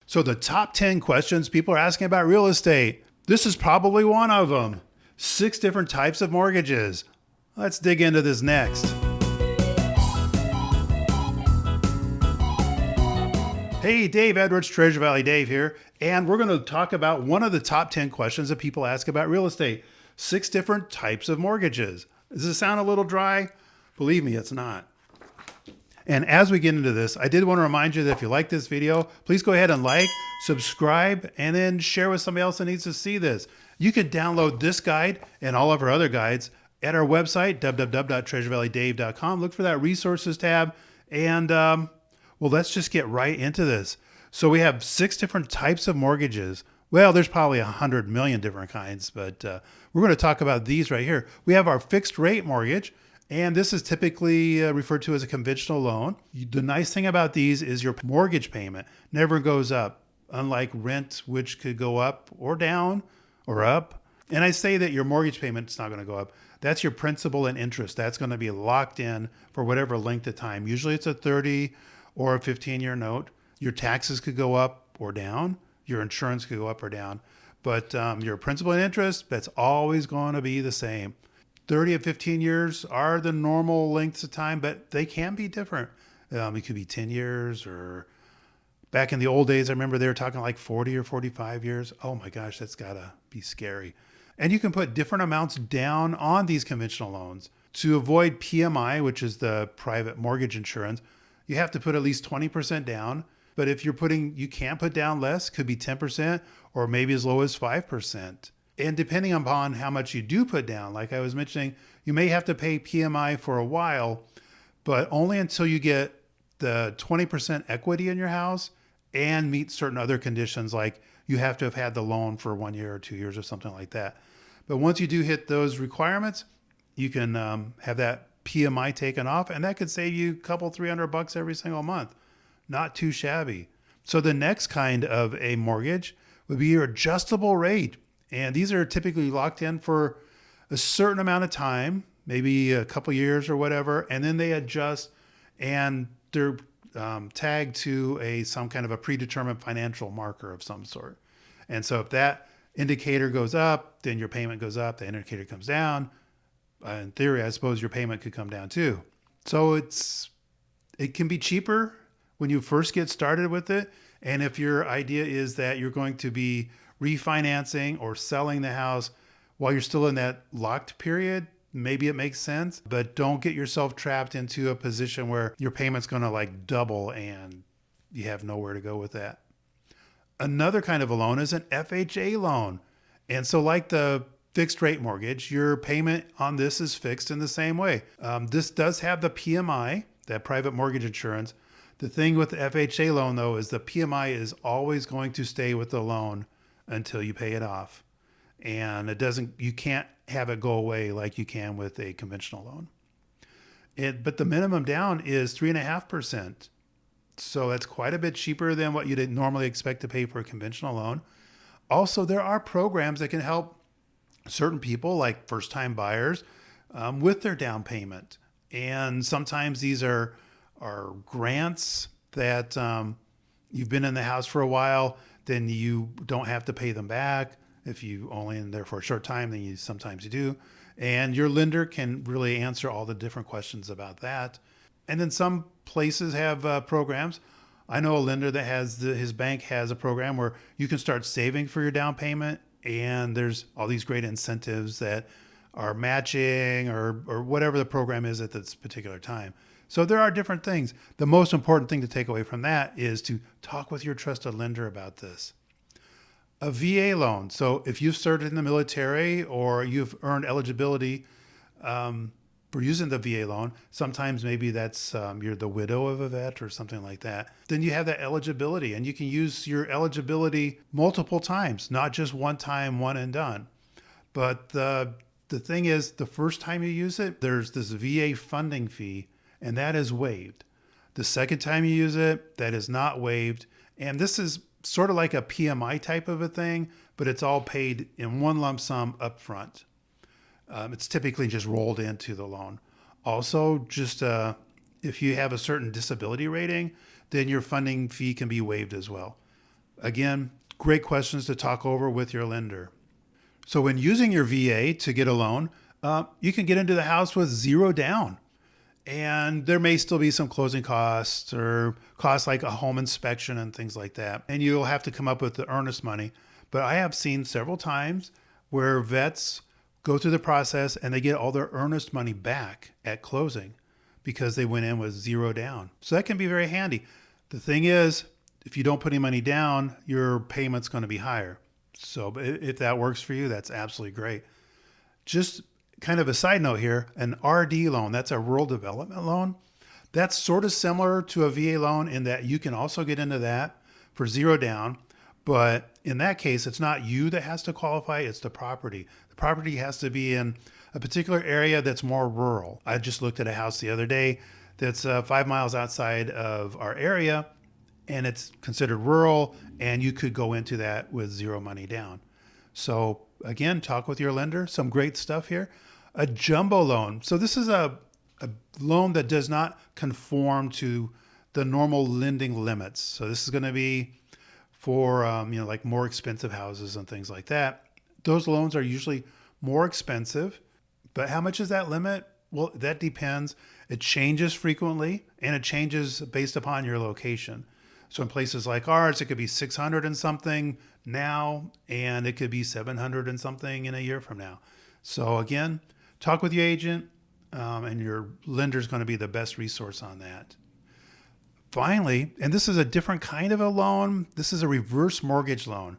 So the top 10 questions people are asking about real estate. This is probably one of them. 6 different types of mortgages. Let's dig into this next. Hey, Dave Edwards, Treasure Valley Dave here, and we're going to talk about one of the top 10 questions that people ask about real estate. 6 different types of mortgages. Does it sound a little dry? Believe me, it's not. And as we get into this, I did want to remind you that if you like this video, please go ahead and like, subscribe, and then share with somebody else that needs to see this. You can download this guide and all of our other guides at our website, www.treasurevalleydave.com. Look for that resources tab. And well, let's just get right into this. So we have 6 different types of mortgages. Well, there's probably 100 million different kinds, but we're going to talk about these right here. We have our fixed rate mortgage. And this is typically referred to as a conventional loan. The nice thing about these is your mortgage payment never goes up, unlike rent, which could go up or down or up. And I say that your mortgage payment is not going to go up. That's your principal and interest. That's going to be locked in for whatever length of time. Usually it's a 30 or a 15-year note. Your taxes could go up or down. Your insurance could go up or down. But your principal and interest, that's always going to be the same. 30 and 15 years are the normal lengths of time, but they can be different. It could be 10 years, or back in the old days, I remember they were talking like 40 or 45 years. Oh my gosh, that's gotta be scary. And you can put different amounts down on these conventional loans. To avoid PMI, which is the private mortgage insurance, you have to put at least 20% down. But if you can put down less, could be 10% or maybe as low as 5%. And depending upon how much you do put down, like I was mentioning, you may have to pay PMI for a while, but only until you get the 20% equity in your house and meet certain other conditions, like you have to have had the loan for 1 year or 2 years or something like that. But once you do hit those requirements, you can have that PMI taken off, and that could save you a couple $300 every single month. Not too shabby. So the next kind of a mortgage would be your adjustable rate. And these are typically locked in for a certain amount of time, maybe a couple years or whatever, and then they adjust, and they're tagged to some kind of a predetermined financial marker of some sort. And so if that indicator goes up, then your payment goes up. The indicator comes down. In theory, I suppose your payment could come down too. So it can be cheaper when you first get started with it. And if your idea is that you're going to be refinancing or selling the house while you're still in that locked period, maybe it makes sense, but don't get yourself trapped into a position where your payment's going to like double and you have nowhere to go with that. Another kind of a loan is an FHA loan. And so like the fixed rate mortgage, your payment on this is fixed in the same way. This does have the PMI, that private mortgage insurance. The thing with the FHA loan though is the PMI is always going to stay with the loan until you pay it off. And you can't have it go away like you can with a conventional loan. But the minimum down is 3.5%. So that's quite a bit cheaper than what you'd normally expect to pay for a conventional loan. Also, there are programs that can help certain people, like first-time buyers, with their down payment. And sometimes these are grants that you've been in the house for a while, then you don't have to pay them back. If you only in there for a short time, then sometimes you do. And your lender can really answer all the different questions about that. And then some places have programs. I know a lender that his bank has a program where you can start saving for your down payment. And there's all these great incentives that are matching or whatever the program is at this particular time. So there are different things. The most important thing to take away from that is to talk with your trusted lender about this. A VA loan. So if you've served in the military or you've earned eligibility for using the VA loan, sometimes maybe that's you're the widow of a vet or something like that, then you have that eligibility, and you can use your eligibility multiple times, not just one time, one and done. But the thing is, the first time you use it, there's this VA funding fee, and that is waived. The second time you use it, that is not waived. And this is sort of like a PMI type of a thing, but it's all paid in one lump sum up front. It's typically just rolled into the loan. Also, just if you have a certain disability rating, then your funding fee can be waived as well. Again, great questions to talk over with your lender. So when using your VA to get a loan, you can get into the house with zero down. And there may still be some closing costs or costs like a home inspection and things like that. And you'll have to come up with the earnest money. But I have seen several times where vets go through the process and they get all their earnest money back at closing because they went in with zero down. So that can be very handy. The thing is, if you don't put any money down, your payment's going to be higher. So if that works for you, that's absolutely great. Just kind of a side note here, an RD loan, that's a rural development loan. That's sort of similar to a VA loan in that you can also get into that for zero down. But in that case, it's not you that has to qualify, it's the property. The property has to be in a particular area that's more rural. I just looked at a house the other day that's 5 miles outside of our area, and it's considered rural, and you could go into that with zero money down. So again, talk with your lender. Some great stuff here. A jumbo loan. So this is a loan that does not conform to the normal lending limits. So this is going to be for like more expensive houses and things like that. Those loans are usually more expensive, but how much is that limit? Well, that depends. It changes frequently, and it changes based upon your location. So in places like ours, it could be 600 and something now, and it could be 700 and something in a year from now. So again, talk with your agent, and your lender is going to be the best resource on that. Finally, and this is a different kind of a loan, this is a reverse mortgage loan.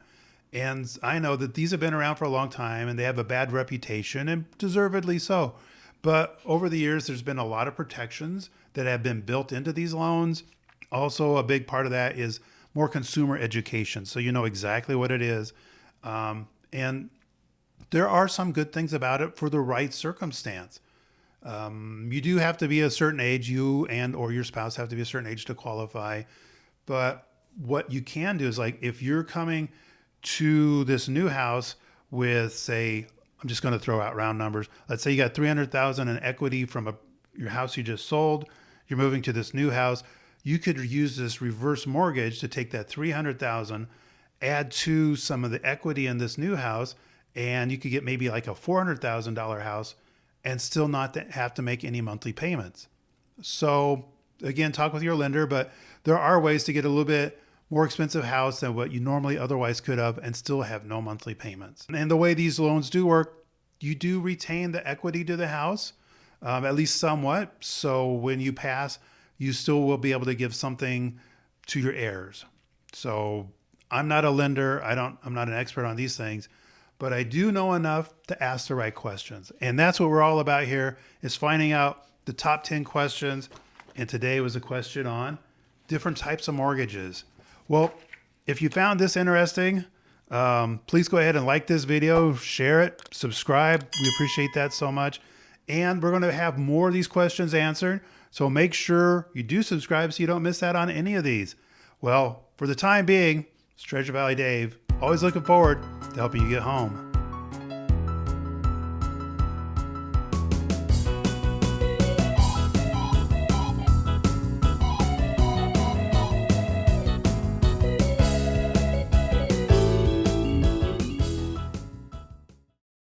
And I know that these have been around for a long time and they have a bad reputation, and deservedly so. But over the years, there's been a lot of protections that have been built into these loans. Also, a big part of that is more consumer education. So you know exactly what it is. And there are some good things about it for the right circumstance. You do have to be a certain age, you and or your spouse have to be a certain age to qualify. But what you can do is, like, if you're coming to this new house with, say, I'm just going to throw out round numbers. Let's say you got $300,000 in equity from your house you just sold. You're moving to this new house. You could use this reverse mortgage to take that $300,000, add to some of the equity in this new house, and you could get maybe like a $400,000 house and still not have to make any monthly payments. So again, talk with your lender, but there are ways to get a little bit more expensive house than what you normally otherwise could have and still have no monthly payments. And the way these loans do work, you do retain the equity to the house, at least somewhat. So when you pass, you still will be able to give something to your heirs. So I'm not a lender. I'm not an expert on these things, but I do know enough to ask the right questions. And that's what we're all about here, is finding out the top 10 questions. And today was a question on different types of mortgages. Well, if you found this interesting, please go ahead and like this video, share it, subscribe. We appreciate that so much. And we're going to have more of these questions answered. So make sure you do subscribe so you don't miss out on any of these. Well, for the time being, it's Treasure Valley Dave, always looking forward to helping you get home.